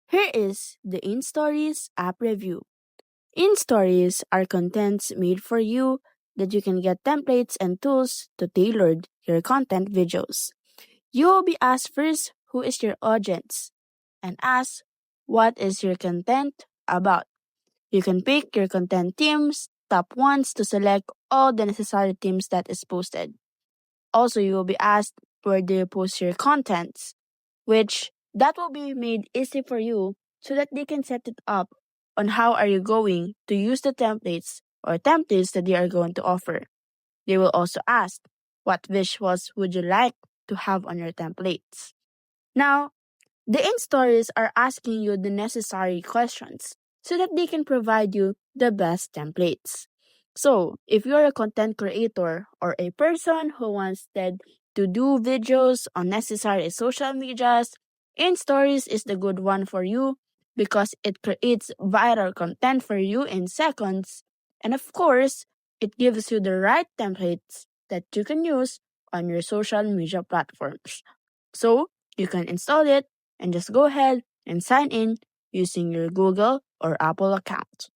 Here is the InStories app review. InStories are contents made for you that you can get templates and tools to tailor your content videos. You will be asked first who is your audience and ask what is your content about. You can pick your content themes, top ones to select all the necessary themes that is posted. Also, you will be asked where do you post your contents, which that will be made easy for you so that they can set it up on how are you going to use the templates that they are going to offer. They will also ask what visuals would you like to have on your templates. Now, the in stories are asking you the necessary questions so that they can provide you the best templates. So, if you're a content creator or a person who wants to do videos on necessary social medias, in stories is the good one for you because it creates viral content for you in seconds. And of course, it gives you the right templates that you can use on your social media platforms. So, you can install it and just go ahead and sign in using your Google or Apple account.